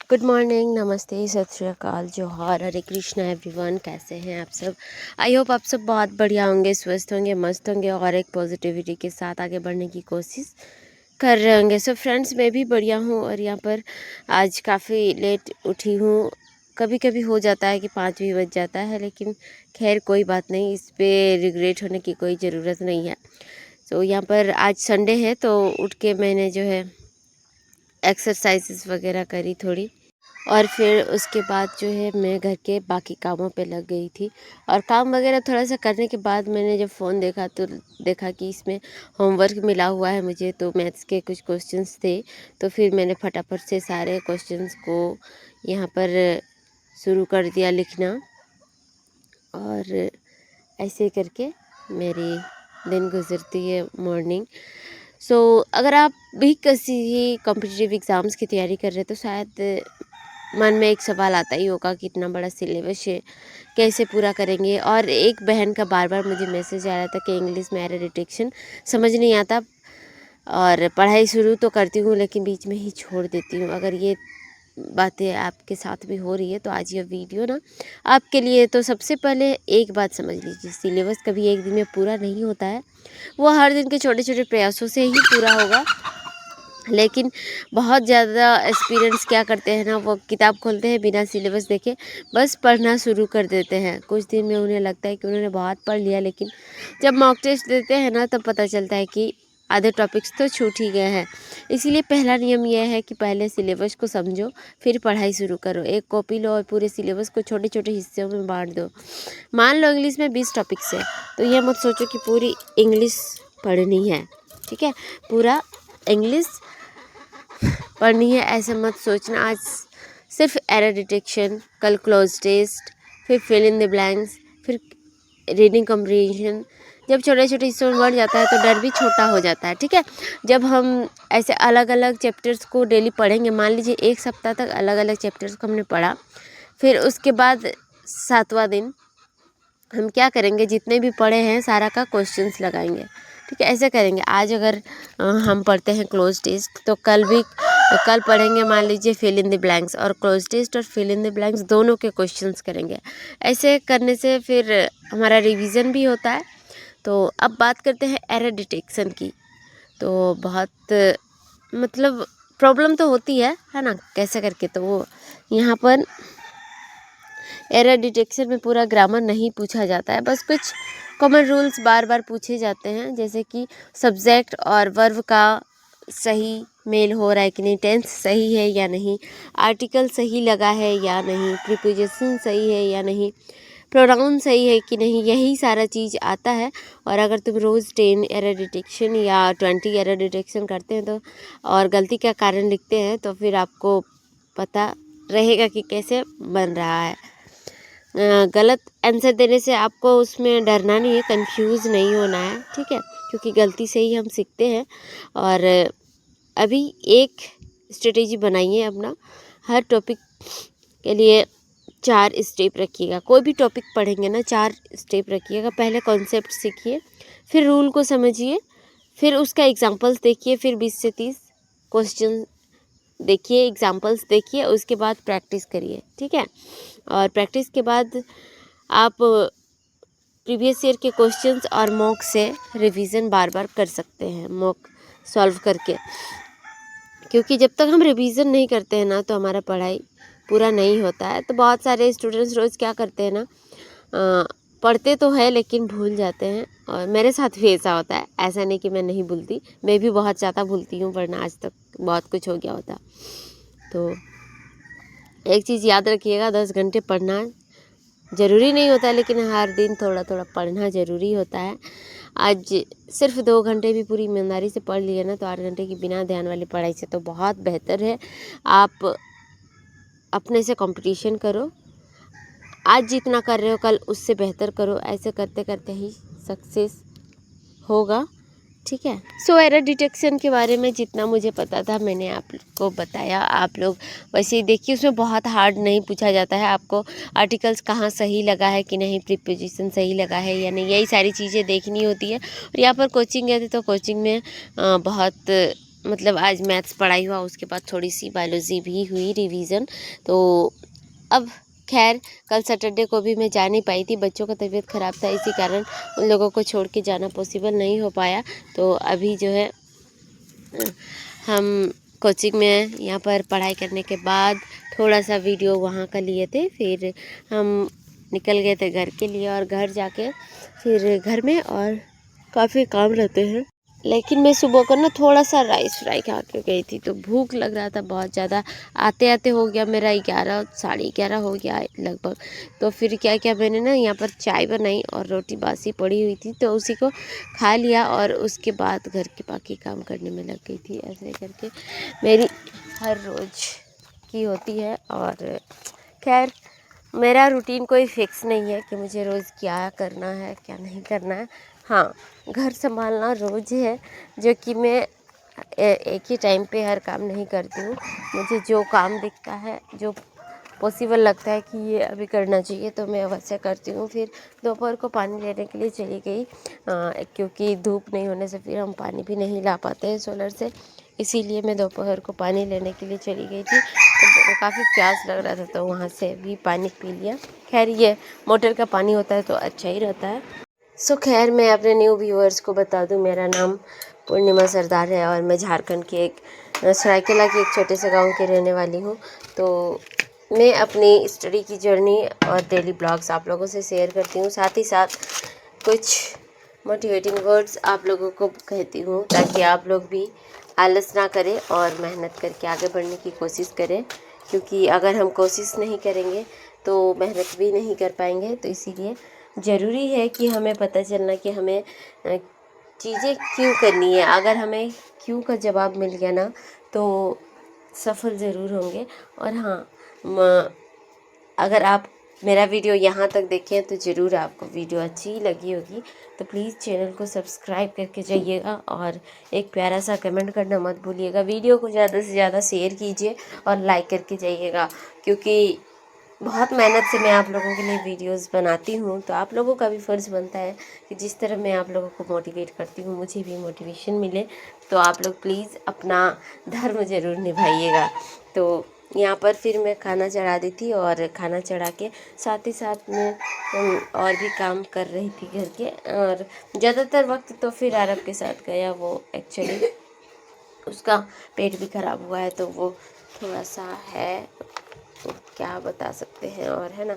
Good morning, नमस्ते, सत श्री अकाल, जोहार, हरे कृष्णा एवरीवन। कैसे हैं आप सब? आई होप आप सब बहुत बढ़िया होंगे, स्वस्थ होंगे, मस्त होंगे और एक पॉजिटिविटी के साथ आगे बढ़ने की कोशिश कर रहे होंगे। सो फ्रेंड्स, मैं भी बढ़िया हूँ और यहाँ पर आज काफ़ी लेट उठी हूँ। कभी कभी हो जाता है कि 5 भी बज जाता है, लेकिन खैर कोई बात नहीं, इस पर रिग्रेट होने की कोई ज़रूरत नहीं है। तो यहाँ पर आज संडे है तो उठ के मैंने जो है एक्सरसाइजेस वगैरह करी थोड़ी, और फिर उसके बाद जो है मैं घर के बाकी कामों पे लग गई थी। और काम वगैरह थोड़ा सा करने के बाद मैंने जब फ़ोन देखा तो देखा कि इसमें होमवर्क मिला हुआ है मुझे, तो मैथ्स के कुछ क्वेश्चंस थे। तो फिर मैंने फटाफट से सारे क्वेश्चंस को यहाँ पर शुरू कर दिया लिखना, और ऐसे करके मेरी दिन गुजरती है मॉर्निंग। अगर आप भी किसी कॉम्पिटिटिव एग्ज़ाम्स की तैयारी कर रहे हैं तो शायद मन में एक सवाल आता ही होगा कि इतना बड़ा सिलेबस है, कैसे पूरा करेंगे। और एक बहन का बार बार मुझे मैसेज आ रहा था कि इंग्लिश में एरर डिटेक्शन समझ नहीं आता, और पढ़ाई शुरू तो करती हूँ लेकिन बीच में ही छोड़ देती हूँ। अगर ये बातें आपके साथ भी हो रही है तो आज ये वीडियो ना आपके लिए। तो सबसे पहले एक बात समझ लीजिए, सिलेबस कभी एक दिन में पूरा नहीं होता है, वो हर दिन के छोटे छोटे प्रयासों से ही पूरा होगा। लेकिन बहुत ज़्यादा एक्सपीरियंस क्या करते हैं ना, वो किताब खोलते हैं बिना सिलेबस देखे, बस पढ़ना शुरू कर देते हैं। कुछ दिन में उन्हें लगता है कि उन्होंने बहुत पढ़ लिया, लेकिन जब मॉक टेस्ट देते हैं ना तब पता चलता है कि आधे टॉपिक्स तो छूट ही गए हैं। इसीलिए पहला नियम यह है कि पहले सिलेबस को समझो, फिर पढ़ाई शुरू करो। एक कॉपी लो और पूरे सिलेबस को छोटे छोटे हिस्सों में बांट दो। मान लो इंग्लिश में 20 टॉपिक्स है, तो यह मत सोचो कि पूरी इंग्लिश पढ़नी है, ठीक है? पूरा इंग्लिश पढ़नी है ऐसे मत सोचना। आज सिर्फ एरर डिटेक्शन, कल क्लोज टेस्ट, फिर फिल इन द ब्लैंक्स, फिर रीडिंग कम्प्रीहेंशन। जब छोटे छोटे हिस्सों में बढ़ जाता है तो डर भी छोटा हो जाता है, ठीक है? जब हम ऐसे अलग अलग चैप्टर्स को डेली पढ़ेंगे, मान लीजिए एक सप्ताह तक अलग अलग चैप्टर्स को हमने पढ़ा, फिर उसके बाद 7वां दिन हम क्या करेंगे, जितने भी पढ़े हैं सारा का क्वेश्चंस लगाएंगे, ठीक है? ऐसे करेंगे। आज अगर हम पढ़ते हैं क्लोज टेस्ट, तो कल पढ़ेंगे मान लीजिए फिल इन द ब्लैंक्स, और क्लोज टेस्ट और फिल इन द ब्लैंक्स दोनों के क्वेश्चंस करेंगे। ऐसे करने से फिर हमारा रिवीजन भी होता है। तो अब बात करते हैं एरर डिटेक्शन की। तो बहुत मतलब प्रॉब्लम तो होती है ना, कैसे करके। तो वो यहाँ पर एरर डिटेक्शन में पूरा ग्रामर नहीं पूछा जाता है, बस कुछ कॉमन रूल्स बार बार पूछे जाते हैं, जैसे कि सब्जेक्ट और वर्ब का सही मेल हो रहा है कि नहीं, टेंस सही है या नहीं, आर्टिकल सही लगा है या नहीं, प्रीपोजिशन सही है या नहीं, प्रोनाउन सही है कि नहीं, यही सारा चीज़ आता है। और अगर तुम रोज़ 10 एरर डिटेक्शन या 20 एरर डिटेक्शन करते हैं तो और गलती का कारण लिखते हैं, तो फिर आपको पता रहेगा कि कैसे बन रहा है। गलत आंसर देने से आपको उसमें डरना नहीं है, कंफ्यूज नहीं होना है, ठीक है? क्योंकि गलती से ही हम सीखते हैं। और अभी एक स्ट्रेटेजी बनाइए अपना, हर टॉपिक के लिए 4 स्टेप रखिएगा। कोई भी टॉपिक पढ़ेंगे ना, 4 स्टेप रखिएगा। पहले कॉन्सेप्ट सीखिए, फिर रूल को समझिए, फिर उसका एग्जाम्पल्स देखिए, फिर 20 से 30 क्वेश्चन देखिए, एग्जाम्पल्स देखिए, उसके बाद प्रैक्टिस करिए, ठीक है? और प्रैक्टिस के बाद आप प्रीवियस ईयर के क्वेश्चंस और मॉक से रिवीजन बार बार कर सकते हैं, मॉक सॉल्व करके। क्योंकि जब तक हम रिवीजन नहीं करते हैं ना तो हमारा पढ़ाई पूरा नहीं होता है। तो बहुत सारे स्टूडेंट्स रोज़ क्या करते हैं ना, पढ़ते तो है लेकिन भूल जाते हैं, और मेरे साथ भी ऐसा होता है। ऐसा नहीं कि मैं नहीं भूलती, मैं भी बहुत ज़्यादा भूलती हूँ, वरना आज तक बहुत कुछ हो गया होता। तो एक चीज़ याद रखिएगा, 10 घंटे पढ़ना ज़रूरी नहीं होता, लेकिन हर दिन थोड़ा थोड़ा पढ़ना ज़रूरी होता है। आज सिर्फ 2 घंटे भी पूरी ईमानदारी से पढ़ लिए ना, तो 8 घंटे की बिना ध्यान वाली पढ़ाई से तो बहुत बेहतर है। आप अपने से कंपटीशन करो, आज जितना कर रहे हो कल उससे बेहतर करो। ऐसे करते करते ही सक्सेस होगा, ठीक है? एरर डिटेक्शन के बारे में जितना मुझे पता था मैंने आपको बताया। आप लोग वैसे ही देखिए, उसमें बहुत हार्ड नहीं पूछा जाता है। आपको आर्टिकल्स कहाँ सही लगा है कि नहीं, प्रीपोजिशन सही लगा है या नहीं, यही सारी चीज़ें देखनी होती है। और यहाँ पर कोचिंग गए थे तो कोचिंग में बहुत मतलब आज मैथ्स पढ़ाई हुआ, उसके बाद थोड़ी सी बायोलॉजी भी हुई रिवीजन। तो अब खैर कल सैटरडे को भी मैं जा नहीं पाई थी, बच्चों का तबीयत ख़राब था, इसी कारण उन लोगों को छोड़ के जाना पॉसिबल नहीं हो पाया। तो अभी जो है हम कोचिंग में यहाँ पर पढ़ाई करने के बाद थोड़ा सा वीडियो वहाँ का लिए थे, फिर हम निकल गए थे घर के लिए, और घर जाके फिर घर में और काफ़ी काम रहते हैं। लेकिन मैं सुबह को ना थोड़ा सा राइस फ्राई खा के गई थी, तो भूख लग रहा था बहुत ज़्यादा। आते आते हो गया मेरा 11 साढ़े 11 हो गया लगभग। तो फिर क्या क्या मैंने ना यहाँ पर चाय बनाई और रोटी बासी पड़ी हुई थी, तो उसी को खा लिया और उसके बाद घर के बाकी काम करने में लग गई थी। ऐसे करके मेरी हर रोज़ की होती है। और खैर मेरा रूटीन कोई फिक्स नहीं है कि मुझे रोज़ क्या करना है क्या नहीं करना है। हाँ, घर संभालना रोज़ है, जो कि मैं एक ही टाइम पे हर काम नहीं करती हूँ। मुझे जो काम दिखता है, जो पॉसिबल लगता है कि ये अभी करना चाहिए, तो मैं अवश्य करती हूँ। फिर दोपहर को पानी लेने के लिए चली गई, क्योंकि धूप नहीं होने से फिर हम पानी भी नहीं ला पाते हैं सोलर से, इसीलिए मैं दोपहर को पानी लेने के लिए चली गई थी। तो काफ़ी प्यास लग रहा था, तो वहाँ से भी पानी पी लिया। खैर ये मोटर का पानी होता है तो अच्छा ही रहता है। सो खैर मैं अपने न्यू व्यूअर्स को बता दूं, मेरा नाम पूर्णिमा सरदार है और मैं झारखंड के एक सरायकेला के एक छोटे से गांव के रहने वाली हूं। तो मैं अपनी स्टडी की जर्नी और डेली ब्लॉग्स आप लोगों से शेयर करती हूं, साथ ही साथ कुछ मोटिवेटिंग वर्ड्स आप लोगों को कहती हूँ, ताकि आप लोग भी आलस ना करें और मेहनत करके आगे बढ़ने की कोशिश करें। क्योंकि अगर हम कोशिश नहीं करेंगे तो मेहनत भी नहीं कर पाएंगे। तो इसीलिए ज़रूरी है कि हमें पता चलना कि हमें चीज़ें क्यों करनी है। अगर हमें क्यों का जवाब मिल गया ना, तो सफल ज़रूर होंगे। और हाँ, अगर आप मेरा वीडियो यहाँ तक देखें तो ज़रूर आपको वीडियो अच्छी लगी होगी, तो प्लीज़ चैनल को सब्सक्राइब करके जाइएगा और एक प्यारा सा कमेंट करना मत भूलिएगा। वीडियो को ज़्यादा से ज़्यादा शेयर कीजिए और लाइक करके जाइएगा, क्योंकि बहुत मेहनत से मैं आप लोगों के लिए वीडियोस बनाती हूँ। तो आप लोगों का भी फ़र्ज़ बनता है कि जिस तरह मैं आप लोगों को मोटिवेट करती हूँ, मुझे भी मोटिवेशन मिले। तो आप लोग प्लीज़ अपना धर्म ज़रूर निभाइएगा। तो यहाँ पर फिर मैं खाना चढ़ा दी थी, और खाना चढ़ा के साथ ही साथ में और भी काम कर रही थी घर के। और ज़्यादातर वक्त तो फिर आरब के साथ गया, वो एक्चुअली उसका पेट भी ख़राब हुआ है, तो वो थोड़ा सा है, तो क्या बता सकते हैं। और है ना,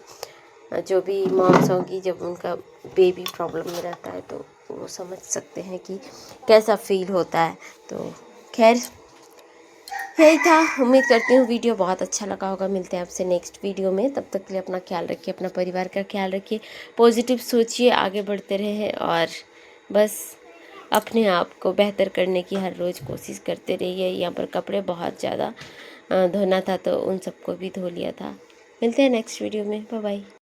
जो भी मॉम्स होंगी जब उनका बेबी प्रॉब्लम में रहता है तो वो समझ सकते हैं कि कैसा फील होता है। तो खैर यही था। उम्मीद करती हूँ वीडियो बहुत अच्छा लगा होगा। मिलते हैं आपसे नेक्स्ट वीडियो में, तब तक के लिए अपना ख्याल रखिए, अपना परिवार का ख्याल रखिए, पॉजिटिव सोचिए, आगे बढ़ते रहें और बस अपने आप को बेहतर करने की हर रोज़ कोशिश करते रहिए। यहाँ पर कपड़े बहुत ज़्यादा धोना था, तो उन सबको भी धो लिया था। मिलते हैं नेक्स्ट वीडियो में। Bye bye.